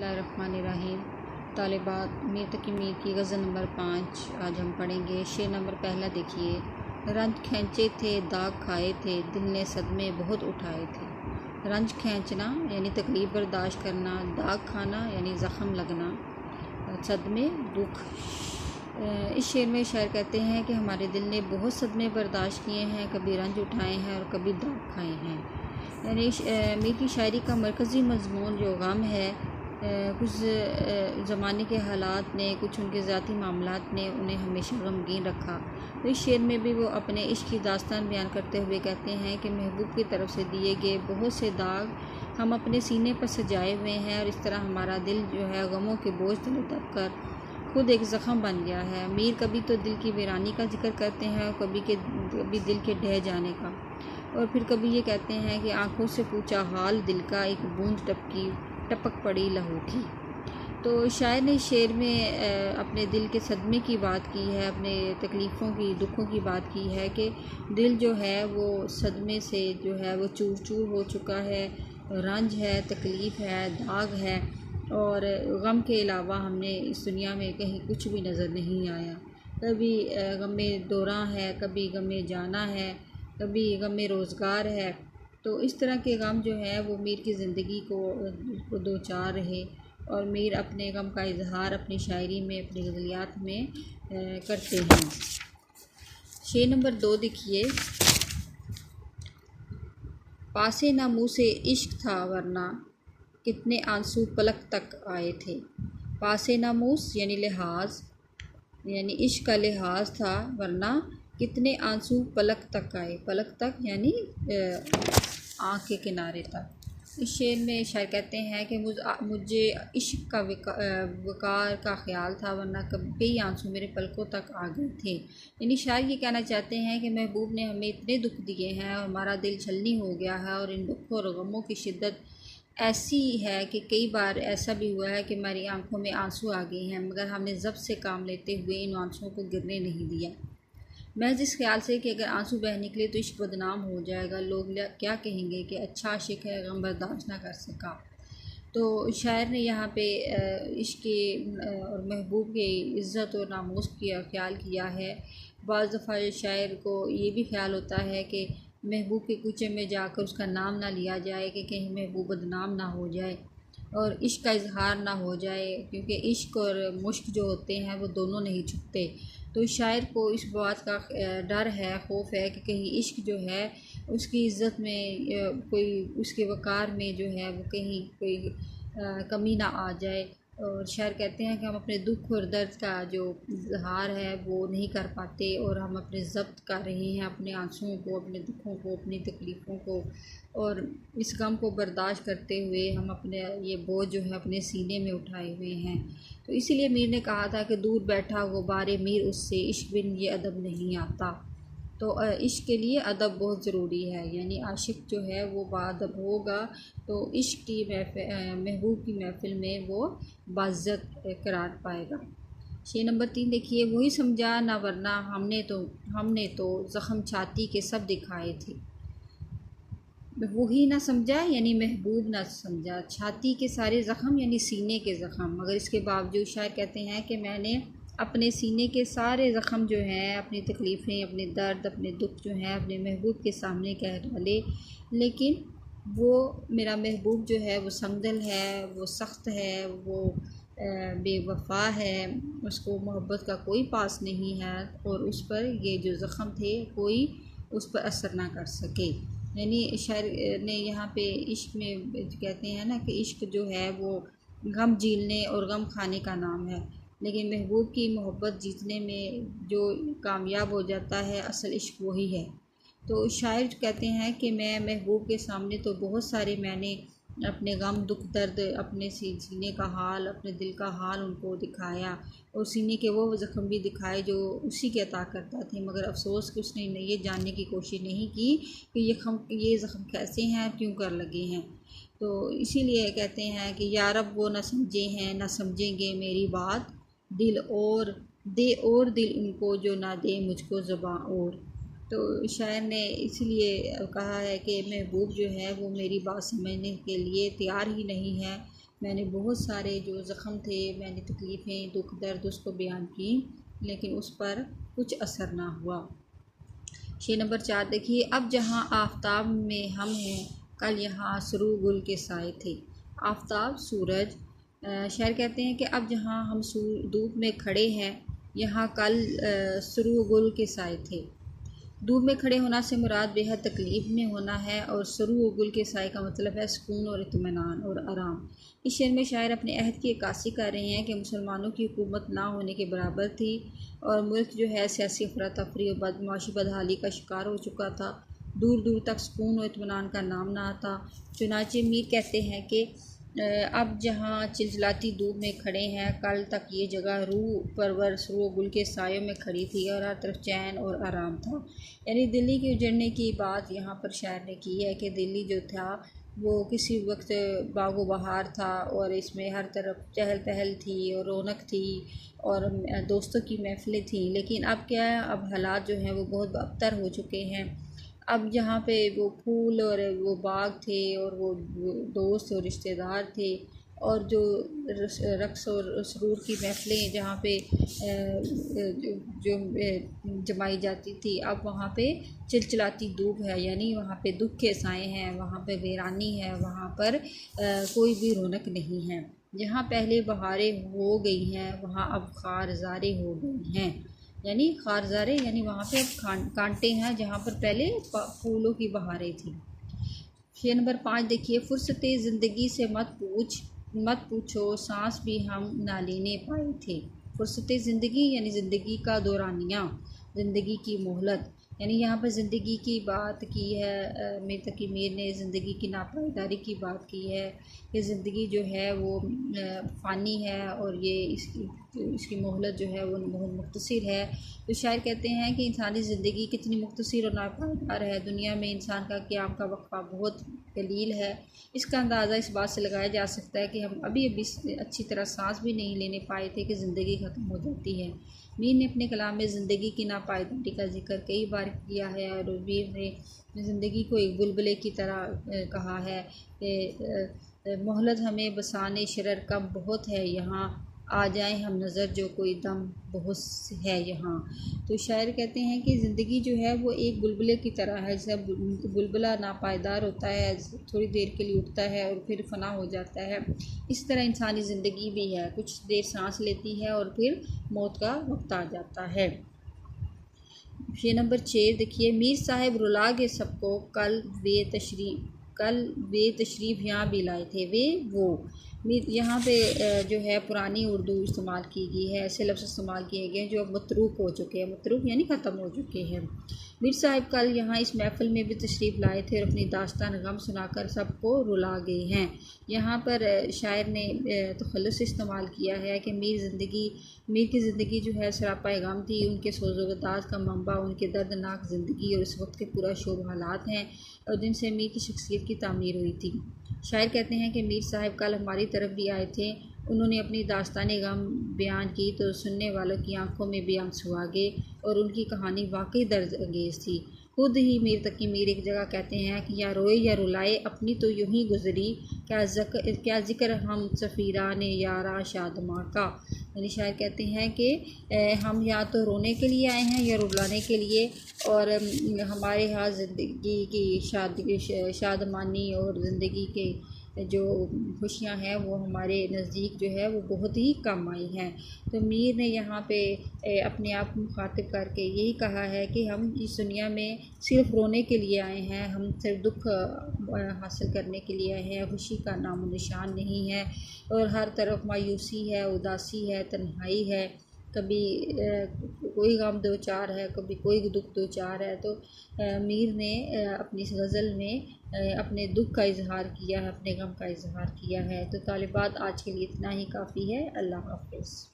बिस्मिल्लाहिर्रहमानिर्रहीम। तालिबात मीर तकी मीर की गज़ल नंबर 5 आज हम पढ़ेंगे। शेर नंबर पहला देखिए। रंज खींचे थे दाग खाए थे, दिल ने सदमे बहुत उठाए थे। रंज खींचना यानी तकलीफ़ बर्दाश्त करना, दाग खाना यानी ज़ख़म लगना, सदमे दुख। इस शेर में शायर कहते हैं कि हमारे दिल ने बहुत सदमे बर्दाश्त किए हैं, कभी रंज उठाए हैं और कभी दाग खाए हैं। यानी मीर की शायरी का मरकज़ी मज़मून जो गम है, कुछ ज़माने के हालात ने, कुछ उनके ज़ाती मामलात ने उन्हें हमेशा गमगीन रखा। तो इस शेर में भी वो अपने इश्क की दास्तान बयान करते हुए कहते हैं कि महबूब की तरफ से दिए गए बहुत से दाग हम अपने सीने पर सजाए हुए हैं और इस तरह हमारा दिल जो है गमों के बोझ तले दब कर खुद एक ज़ख़म बन गया है। मीर कभी तो दिल की वीरानी का जिक्र करते हैं और कभी दिल के ढह जाने का, और फिर कभी ये कहते हैं कि आँखों से पूछा हाल दिल का, एक बूंद टपक पड़ी लहू की। तो शायर ने शेर में अपने दिल के सदमे की बात की है, अपने तकलीफ़ों की, दुखों की बात की है कि दिल जो है वो सदमे से जो है वो चूर चूर हो चुका है। रंज है, तकलीफ़ है, दाग है, और गम के अलावा हमने इस दुनिया में कहीं कुछ भी नज़र नहीं आया। कभी गम दौरां है, कभी गम जाना है, कभी गम रोज़गार है। तो इस तरह के गम जो है वो मीर की ज़िंदगी को दो चार रहे, और मीर अपने गम का इजहार अपनी शायरी में, अपनी गज़लियात में करते हैं। शेर नंबर 2 देखिए। पासे ना मुँह से इश्क था वरना कितने आंसू पलक तक आए थे। पासे ना मुँह यानी लिहाज, यानी इश्क का लिहाज था, वरना कितने आंसू पलक तक आए। पलक तक यानी आँख के किनारे तक। इस शेर में शायर कहते हैं कि मुझे इश्क का वक़ार का ख़्याल था, वरना कई आंसू मेरे पलकों तक आ गए थे। यानी शायर ये कहना चाहते हैं कि महबूब ने हमें इतने दुख दिए हैं और हमारा दिल छलनी हो गया है, और इन दुखों और गमों की शिद्दत ऐसी है कि कई बार ऐसा भी हुआ है कि हमारी आंखों में आंसू आ गए हैं, मगर हमने ज़ब्त से काम लेते हुए इन आंसुओं को गिरने नहीं दिया। महज इस ख्याल से कि अगर आंसू बह निकले तो इश्क बदनाम हो जाएगा, लोग क्या कहेंगे कि अच्छा आशिक है, गम बर्दाश्त ना कर सका। तो शायर ने यहाँ पे इश्क के और महबूब के इज़्ज़त और नामूस का ख्याल किया है। बाज़ दफ़ा शायर को ये भी ख्याल होता है कि महबूब के कूचे में जाकर उसका नाम ना लिया जाए कि कहीं महबूब बदनाम ना हो जाए और इश्क का इजहार ना हो जाए, क्योंकि इश्क और मुश्क जो होते हैं वो दोनों नहीं छुपते। तो शायर को इस बात का डर है, खौफ है कि कहीं इश्क जो है उसकी इज़्ज़त में कोई, उसके वक़ार में जो है वो कहीं कोई कमी ना आ जाए। और शायर कहते हैं कि हम अपने दुख और दर्द का जो इज़हार है वो नहीं कर पाते, और हम अपने ज़ब्त कर रहे हैं अपने आंसुओं को, अपने दुखों को, अपनी तकलीफ़ों को, और इस गम को बर्दाश्त करते हुए हम अपने ये बोझ जो है अपने सीने में उठाए हुए हैं। तो इसीलिए मीर ने कहा था कि दूर बैठा वो बारे मीर उससे, इश्क बिन ये अदब नहीं आता। तो इश्क के लिए अदब बहुत ज़रूरी है, यानी आशिक जो है वो बाअदब होगा तो इश्क की महबूब की महफ़िल में वो बाइज़्ज़त करार पाएगा। शेर नंबर 3 देखिए। वही समझा ना वरना हमने तो ज़ख़म छाती के सब दिखाए थे। वही ना समझा यानी महबूब ना समझा, छाती के सारे ज़ख़म यानी सीने के ज़ख़म, मगर इसके बावजूद शायर कहते हैं कि मैंने अपने सीने के सारे ज़ख़म जो हैं, अपनी तकलीफ़ें, अपने दर्द, अपने दुख जो हैं अपने महबूब के सामने कह डाले, लेकिन वो मेरा महबूब जो है वो संगदल है, वो सख्त है, वो बेवफ़ा है, उसको मोहब्बत का कोई पास नहीं है, और उस पर ये जो ज़ख़म थे कोई उस पर असर ना कर सके। यानी शायर ने यहाँ पे इश्क में कहते हैं ना कि इश्क जो है वो गम झीलने और गम खाने का नाम है, लेकिन महबूब की मोहब्बत जीतने में जो कामयाब हो जाता है असल इश्क वही है। तो शायर कहते हैं कि मैं महबूब के सामने तो बहुत सारे मैंने अपने गम, दुख, दर्द, अपने सीने का हाल, अपने दिल का हाल उनको दिखाया, और सीने के वो ज़ख़म भी दिखाए जो उसी के अता करता थे, मगर अफसोस कि उसने ये जानने की कोशिश नहीं की कि ये ज़ख़म कैसे हैं, क्यों कर लगे हैं। तो इसीलिए कहते हैं कि या रब वो न समझे हैं, न समझेंगे मेरी बात, दिल और दे और दिल उनको जो ना दे मुझको ज़ुबां और। तो शायर ने इसलिए कहा है कि महबूब जो है वो मेरी बात समझने के लिए तैयार ही नहीं है, मैंने बहुत सारे जो ज़ख़म थे, मैंने तकलीफ़ें, दुख दर्द उसको बयान की, लेकिन उस पर कुछ असर ना हुआ। शेर नंबर 4 देखिए, अब जहाँ आफ़ताब में हम हैं, कल यहाँ सुरू गुल के साए थे। आफ़ताब सूरज, शायर कहते हैं कि अब जहाँ हम धूप में खड़े हैं, यहाँ कल सुरू गुल के साए थे। धूप में खड़े होना से मुराद बेहद तकलीफ़ में होना है, और सुरू गुल के साए का मतलब है सुकून और इत्मीनान और आराम। इस शेर में शायर अपने अहद की अक्कासी कर रहे हैं कि मुसलमानों की हुकूमत ना होने के बराबर थी, और मुल्क जो है सियासी अफरा तफरी और बदमाशी बदहाली का शिकार हो चुका था। दूर दूर तक सुकून और इत्मीनान का नाम ना आता। चुनाचे मीर कहते हैं कि अब जहाँ चिलचिलाती धूप में खड़े हैं, कल तक ये जगह रूह परवर सुरू गुल के सायों में खड़ी थी और हर तरफ चैन और आराम था। यानी दिल्ली के उजड़ने की बात यहाँ पर शायर ने की है कि दिल्ली जो था वो किसी वक्त बागो बहार था, और इसमें हर तरफ चहल पहल थी और रौनक थी और दोस्तों की महफिलें थी। लेकिन अब क्या है, अब हालात जो हैं वो बहुत अबतर हो चुके हैं। अब जहाँ पे वो फूल और वो बाग थे और वो दोस्त और रिश्तेदार थे, और जो रक़्स और सुरूर की महफिलें जहाँ पे जो जमाई जाती थी, अब वहाँ पे चिलचिलाती धूप है। यानी वहाँ पे दुख के साए हैं, वहाँ पे वीरानी है, वहाँ पर कोई भी रौनक नहीं है। जहाँ पहले बहारें हो गई हैं, वहाँ अब खारज़ारें हो गई हैं। यानी खारज़ारें यानी वहाँ पे अब कांटे हैं, जहाँ पर पहले फूलों की बहारें थी। शेर नंबर 5 देखिए, फ़ुर्सते ज़िंदगी से मत पूछो, सांस भी हम ना लेने पाए थे। फ़ुर्सते ज़िंदगी यानी ज़िंदगी का दौरानिया, ज़िंदगी की मोहलत। यानी यहाँ पर ज़िंदगी की बात की है। मीर तकी मीर ने ज़िंदगी की नापायदारी की बात की है कि ज़िंदगी जो है वो फ़ानी है, और ये इसकी मोहलत जो है वो बहुत मुख्तसर है। तो शायर कहते हैं कि इंसानी ज़िंदगी कितनी मुख्तसर और नापायदार है। दुनिया में इंसान का क़याम का वक्फ़ा बहुत कलील है। इसका अंदाज़ा इस बात से लगाया जा सकता है कि हम अभी अच्छी तरह सांस भी नहीं लेने पाए थे कि ज़िंदगी ख़त्म हो जाती है। मीर ने अपने कलाम में ज़िंदगी की नापायदारी का जिक्र कई बार किया है, और मीर ने ज़िंदगी को एक बुलबुले की तरह कहा है कि मोहलत हमें बसाने शरर कम बहुत है यहाँ, आ जाएं हम नज़र जो कोई दम बहुत है यहाँ। तो शायर कहते हैं कि ज़िंदगी जो है वो एक बुलबुले की तरह है। जैसे बुलबुला नापायदार होता है, थोड़ी देर के लिए उठता है और फिर फना हो जाता है, इस तरह इंसानी ज़िंदगी भी है, कुछ देर सांस लेती है और फिर मौत का वक्त आ जाता है। शेर नंबर 6 देखिए, मीर साहब रुला के सबको, कल वे तशरीफ़ यहाँ भी लाए थे। वो मीर यहाँ पे जो है पुरानी उर्दू इस्तेमाल की गई है, ऐसे लफ्ज़ इस्तेमाल किए गए हैं जो अब मतरूक हो चुके हैं। मतरूक यानी ख़त्म हो चुके हैं। मीर साहब कल यहाँ इस महफ़िल में भी तशरीफ़ लाए थे और अपनी दास्तान गम सुनाकर सबको रुला गए हैं। यहाँ पर शायर ने तखल्लुस इस्तेमाल किया है कि मीर की ज़िंदगी जो है सरापा गम थी। उनके सोज़ोगदाज का मंबा उनके दर्दनाक ज़िंदगी और इस वक्त के पूरा शोब हालात हैं, और जिनसे मीर की शख्सियत की तामीर हुई थी। शायर कहते हैं कि मीर साहब कल हमारी तरफ भी आए थे। उन्होंने अपनी दास्तान गम बयान की तो सुनने वालों की आंखों में भी आंसू आ गए, और उनकी कहानी वाकई दर्द अंगेज़ थी। खुद ही मीर तकी मीर एक जगह कहते हैं कि या रोए या रुलाए, अपनी तो यूं ही गुजरी, क्या ज़िक्र हम सफ़ीरा ने यारा शादमा का। यानी शायर कहते हैं कि हम या तो रोने के लिए आए हैं या रुलाने के लिए, और हमारे यहाँ ज़िंदगी की शादमानी और ज़िंदगी के जो खुशियाँ हैं वो हमारे नज़दीक जो है वो बहुत ही कम आई हैं। तो मीर ने यहाँ पे अपने आप को मुखातिब करके यही कहा है कि हम इस दुनिया में सिर्फ़ रोने के लिए आए हैं, हम सिर्फ दुख हासिल करने के लिए आए हैं, खुशी का नामो निशान नहीं है, और हर तरफ मायूसी है, उदासी है, तन्हाई है, कभी कोई गम दो चार है, कभी कोई दुख दो चार है। तो मीर ने अपनी इस गज़ल में अपने दुख का इजहार किया है, अपने गम का इजहार किया है। तो तालिबात आज के लिए इतना ही काफ़ी है। अल्लाह हाफ़िज़।